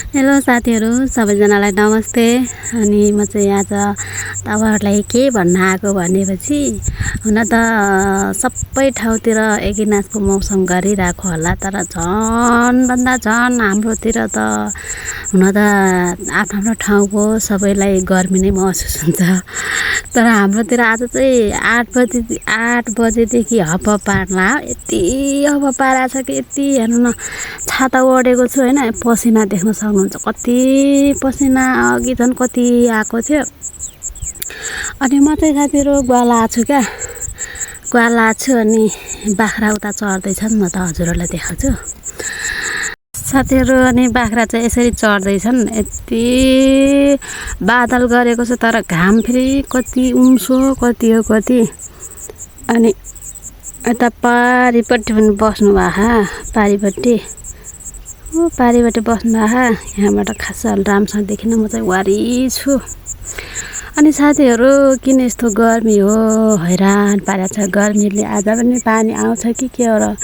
Hello साथीहरू सबैजनालाई नमस्ते। अनि म चाहिँ आज तपाईँहरूलाई के भन्न आएको भनेपछि हुन त सबै ठाउँतिर एकनासको मौसम गरिरहेको होला, तर झन्भन्दा झन् हाम्रोतिर त हुन त आफ्नो ठाउँको सबैलाई गर्मी नै महसुस हुन्छ। तर हाम्रोतिर आज चाहिँ 8 बजेदेखि हप्पा यति हप्पा पारेको छ कि यति हेर्नु न, छाता ओढेको छु होइन, पसिना देख्न सक्नुहुन्छ कति पसिना। अघि झन् कति आएको थियो। अनि म चाहिँ साथीहरू ग्वाला छु क्या, ग्वाला छु। अनि बाख्रा उता चढ्दैछन्, म त हजुरहरूलाई देखाउँछु साथीहरू। अनि बाख्रा चाहिँ यसरी चढ्दैछन्, यति बादल गरेको छ, तर घाम फेरि कति उम्सो कति हो कति। अनि यता पारिपट्टि पनि बस्नु भएको, पारिपट्टि बस्नु भएको। यहाँबाट खासा राम्रोसँग देखिन, म चाहिँ वारी छु। अनि साथीहरू किन यस्तो गर्मी हो, हैरान पारेको छ गर्मीले। आज पनि पानी आउँछ कि के हो र,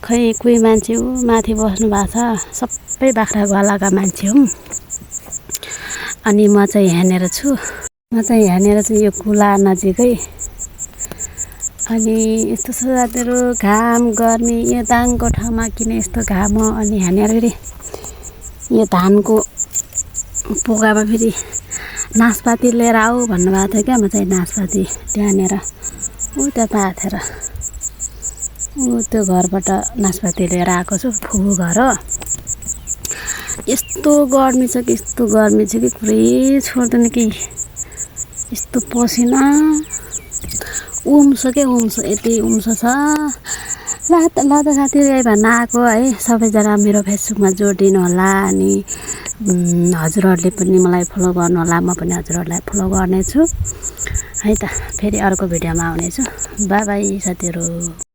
खै कोही मान्छे माथि बस्नु भएको छ, सबै बाख्रा ग्वालाका मान्छे हौँ। अनि म चाहिँ यहाँनिर छु, यो कुला नजिकै। अनि यस्तो छ साथीहरू, घाम गर्मी यो दाङको ठाउँमा किन यस्तो घाम हो। अनि यहाँनिर फेरि यो धानको पोकामा फेरि नासपाती लिएर आऊ भन्नुभएको थियो क्या। म चाहिँ नासपाती त्यहाँनिर त्यहाँ पाथेर त्यो घरबाट नासपाती लिएर आएको छु, फुपू घर हो। यस्तो गर्मी छ कि पुरै छोड्दैन कि, यस्तो पसिना उम्सो यति उम्सो छ। ल त साथीहरू यही भन्न आएको है। सबैजना मेरो फेसबुकमा जोडिनु होला। अनि हजुरहरूले पनि मलाई फलो गर्नु होला, म पनि हजुरहरूलाई फलो गर्नेछु है त। फेरि अर्को भिडियोमा आउनेछु। बाई बाई साथीहरू।